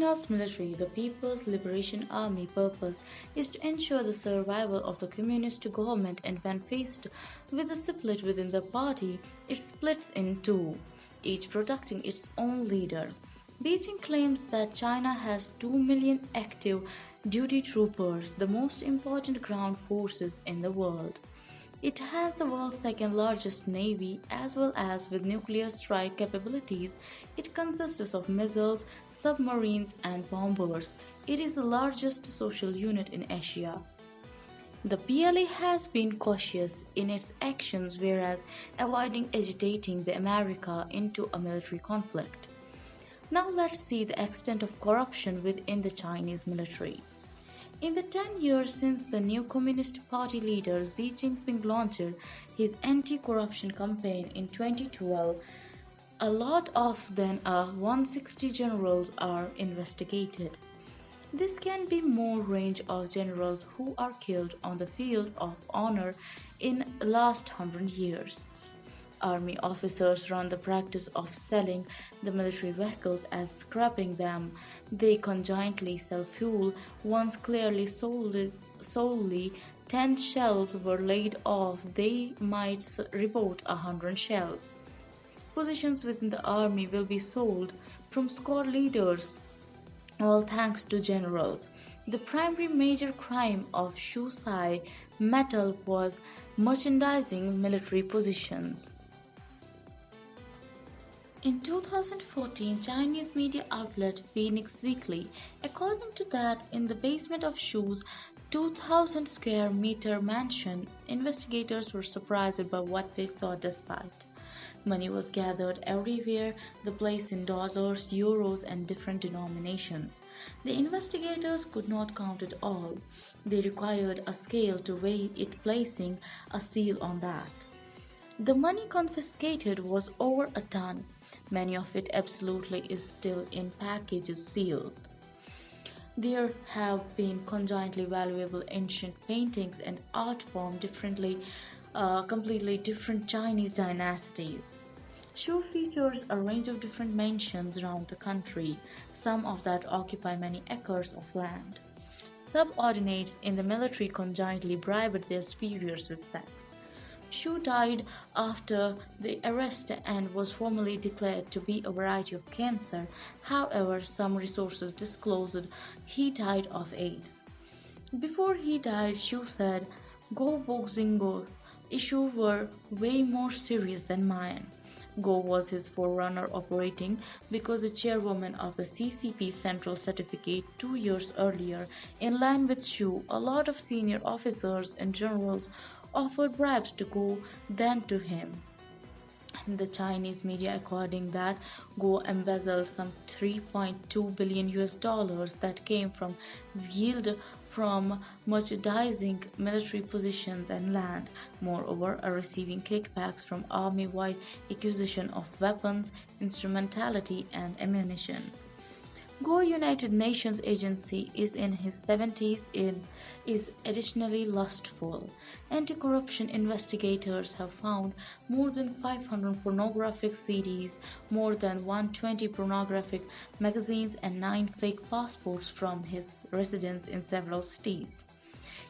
China's military, the People's Liberation Army, purpose is to ensure the survival of the communist government, and when faced with a split within the party, it splits in two, each protecting its own leader. Beijing claims that China has 2 million active duty troopers, the most important ground forces in the world. It has the world's second largest navy as well as with nuclear strike capabilities. It consists of missiles, submarines, and bombers. It is the largest social unit in Asia. The PLA has been cautious in its actions, whereas avoiding agitating the America into a military conflict. Now let's see the extent of corruption within the Chinese military. In the 10 years since the new Communist Party leader Xi Jinping launched his anti-corruption campaign in 2012, a lot of than 160 generals are investigated. This can be more range of generals who are killed on the field of honor in last 100 years. Army officers run the practice of selling the military vehicles as scrapping them. They conjointly sell fuel. Once clearly solely 10 shells were laid off, they might report 100 shells. Positions within the army will be sold from squad leaders, all thanks to generals. The primary major crime of Shusai metal was merchandising military positions. In 2014, Chinese media outlet Phoenix Weekly, according to that, in the basement of Shu's 2,000 square meter mansion, investigators were surprised by what they saw despite. Money was gathered everywhere, the place in dollars, euros, and different denominations. The investigators could not count it all. They required a scale to weigh it, placing a seal on that. The money confiscated was over a ton. Many of it absolutely is still in packages sealed. There have been conjointly valuable ancient paintings and art from completely different Chinese dynasties. Shu features a range of different mansions around the country, some of that occupy many acres of land. Subordinates in the military conjointly bribed their superiors with sex. Shu died after the arrest and was formally declared to be a variety of cancer. However, some resources disclosed he died of AIDS. Before he died, Shu said, "Go Boxingo issues were way more serious than mine." Go was his forerunner operating because the chairwoman of the CCP Central Certificate 2 years earlier, in line with Shu, a lot of senior officers and generals offered bribes to Go than to him. The Chinese media according that Go embezzled some 3.2 billion US dollars that came from yield from merchandising military positions and land, moreover receiving kickbacks from army-wide acquisition of weapons, instrumentality, and ammunition. Go United Nations agency is in his 70s is additionally lustful. Anti-corruption investigators have found more than 500 pornographic CDs, more than 120 pornographic magazines, and 9 fake passports from his residence in several cities.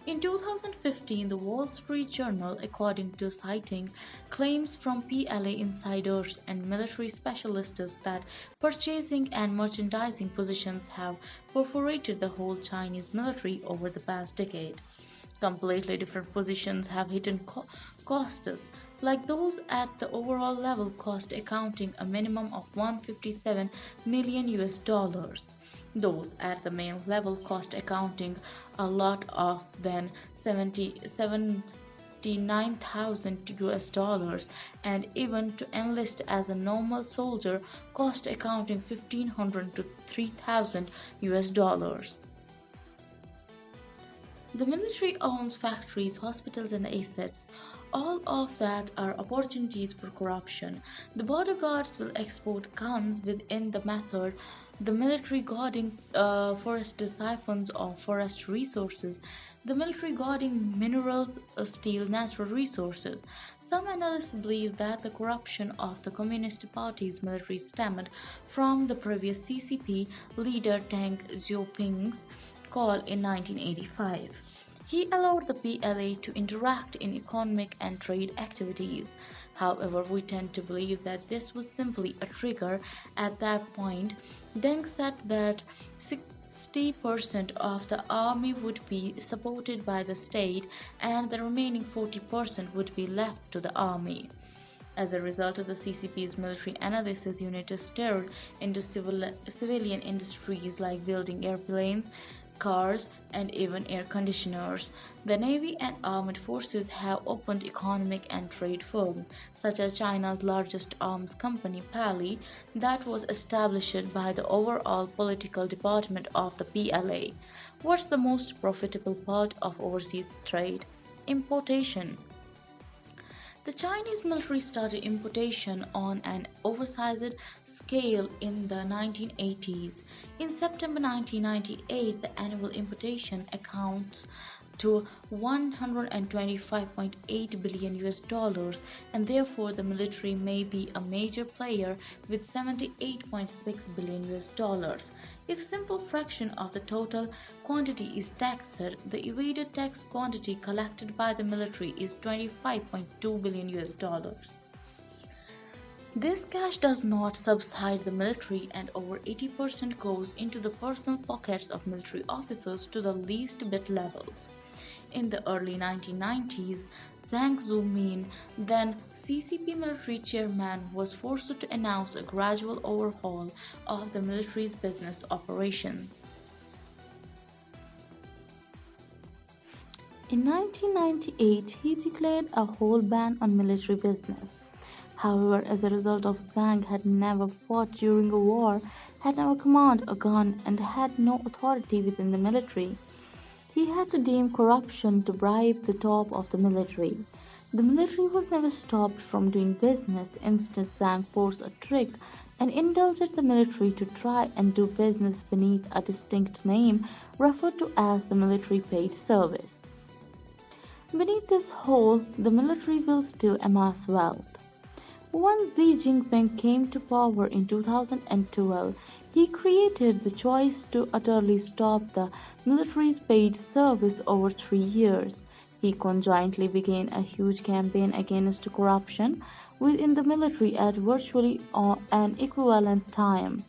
In 2015, the Wall Street Journal, according to citing claims from PLA insiders and military specialists that purchasing and merchandising positions have perforated the whole Chinese military over the past decade. Completely different positions have hidden costs, like those at the overall level cost accounting a minimum of 157 million US dollars. Those at the main level cost accounting a lot of than 79,000 US dollars, and even to enlist as a normal soldier cost accounting 1,500 to 3,000 US dollars. The military owns factories, hospitals, and assets. All of that are opportunities for corruption. The border guards will export guns within the method the military guarding forest siphons of forest resources, the military guarding minerals, steel, natural resources. Some analysts believe that the corruption of the Communist Party's military stemmed from the previous CCP leader Deng Xiaoping's call in 1985. He allowed the PLA to interact in economic and trade activities. However, we tend to believe that this was simply a trigger. At that point, Deng said that 60% of the army would be supported by the state and the remaining 40% would be left to the army. As a result of the CCP's military analysis unit steered into civilian industries like building airplanes, cars, and even air conditioners. The Navy and armed forces have opened economic and trade firms, such as China's largest arms company, PALI, that was established by the overall political department of the PLA. What's the most profitable part of overseas trade? Importation. The Chinese military started importation on an oversized scale in the 1980s. In September 1998, the annual importation accounts to 125.8 billion US dollars, and therefore the military may be a major player with 78.6 billion US dollars. If a simple fraction of the total quantity is taxed, the evaded tax quantity collected by the military is 25.2 billion US dollars. This cash does not subside the military, and over 80% goes into the personal pockets of military officers to the least bit levels. In the early 1990s, Zhang Zemin, then CCP military chairman, was forced to announce a gradual overhaul of the military's business operations. In 1998, he declared a whole ban on military business. However, as a result of Zhang had never fought during a war, had never commanded a gun, and had no authority within the military, he had to deem corruption to bribe the top of the military. The military was never stopped from doing business. Instead, Zhang forced a trick and indulged the military to try and do business beneath a distinct name referred to as the military paid service. Beneath this whole, the military will still amass wealth. Once Xi Jinping came to power in 2012, he created the choice to utterly stop the military's paid service over 3 years. He conjointly began a huge campaign against corruption within the military at virtually an equivalent time.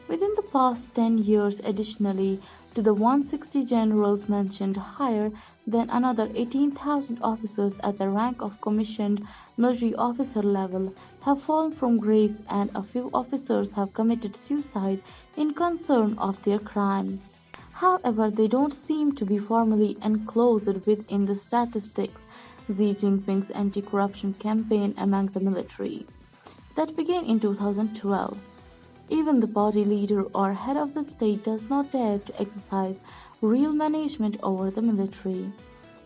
Within the past 10 years, additionally to the 160 generals mentioned higher than another 18,000 officers at the rank of commissioned military officer level have fallen from grace, and a few officers have committed suicide in concern of their crimes. However, they don't seem to be formally enclosed within the statistics. Xi Jinping's anti-corruption campaign among the military that began in 2012. Even the party leader or head of the state does not dare to exercise real management over the military.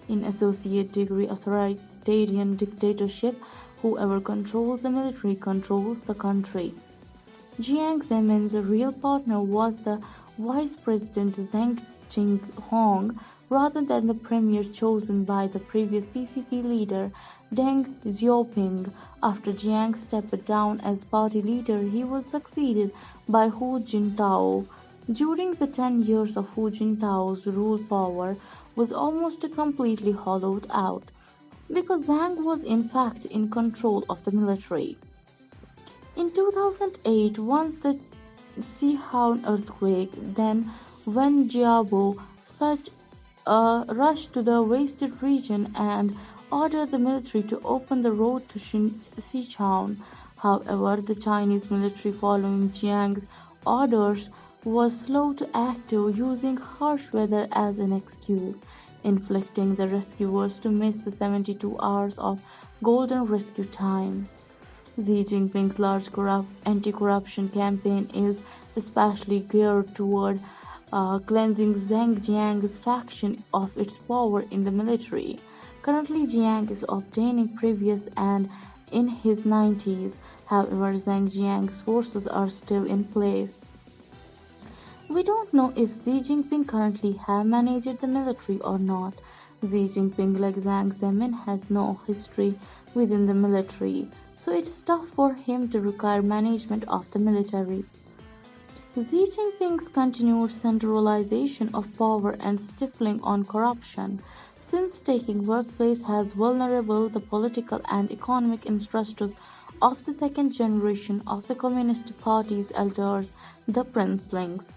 In associate degree authoritarian dictatorship, whoever controls the military controls the country. Jiang Zemin's real partner was the Vice President Zhang Qinghong rather than the premier chosen by the previous CCP leader Deng Xiaoping. After Jiang stepped down as party leader, he was succeeded by Hu Jintao. During the 10 years of Hu Jintao's rule, power was almost completely hollowed out, because Zhang was in fact in control of the military. In 2008, once the Sichuan earthquake, then Wen Jiabo rushed to the wasted region and ordered the military to open the road to Sichuan. However, the Chinese military, following Jiang's orders, was slow to act, using harsh weather as an excuse, inflicting the rescuers to miss the 72 hours of golden rescue time. Xi Jinping's large anti-corruption campaign is especially geared toward cleansing Zhang Jiang's faction of its power in the military. Currently, Jiang is obtaining previous and in his 90s. However, Zhang Jiang's forces are still in place. We don't know if Xi Jinping currently have managed the military or not. Xi Jinping, like Jiang Zemin, has no history within the military, so it's tough for him to require management of the military. Xi Jinping's continued centralization of power and stifling on corruption since taking workplace has vulnerable the political and economic interests of the second generation of the Communist Party's elders, the princelings.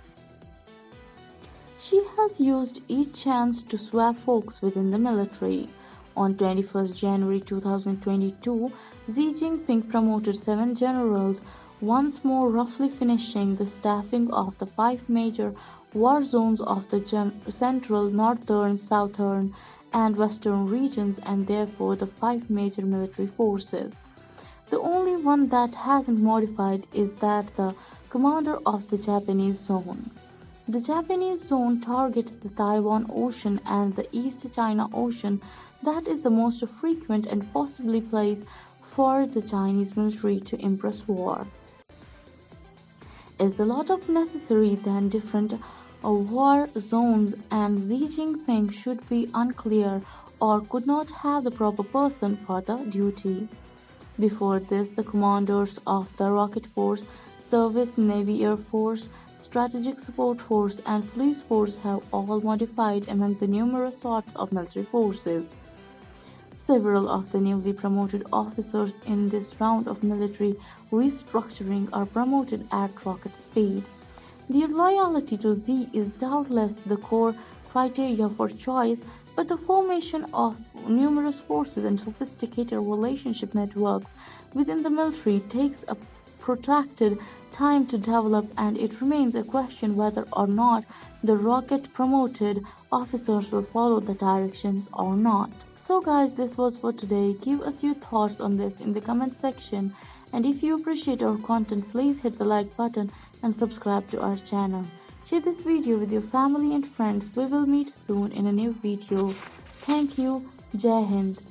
She has used each chance to swap folks within the military. On 21st January 2022, Xi Jinping promoted 7 generals, once more roughly finishing the staffing of the 5 major war zones of the central, northern, southern, and western regions, and therefore the 5 major military forces. The only one that hasn't modified is that the commander of the Japanese zone. The Japanese zone targets the Taiwan Ocean and the East China Ocean. That is the most frequent and possibly place for the Chinese military to impress war. Is a lot of necessary than different war zones, and Xi Jinping should be unclear or could not have the proper person for the duty. Before this, the commanders of the Rocket Force, Service, Navy, Air Force, Strategic Support Force, and Police Force have all modified among the numerous sorts of military forces. Several of the newly promoted officers in this round of military restructuring are promoted at rocket speed. Their loyalty to Xi is doubtless the core criteria for choice, but the formation of numerous forces and sophisticated relationship networks within the military takes a protracted time to develop, and it remains a question whether or not the rocket promoted officers will follow the directions or not. So guys, this was for today. Give us your thoughts on this in the comment section, and if you appreciate our content, please hit the like button and subscribe to our channel. Share this video with your family and friends. We will meet soon in a new video. Thank you. Jai Hind.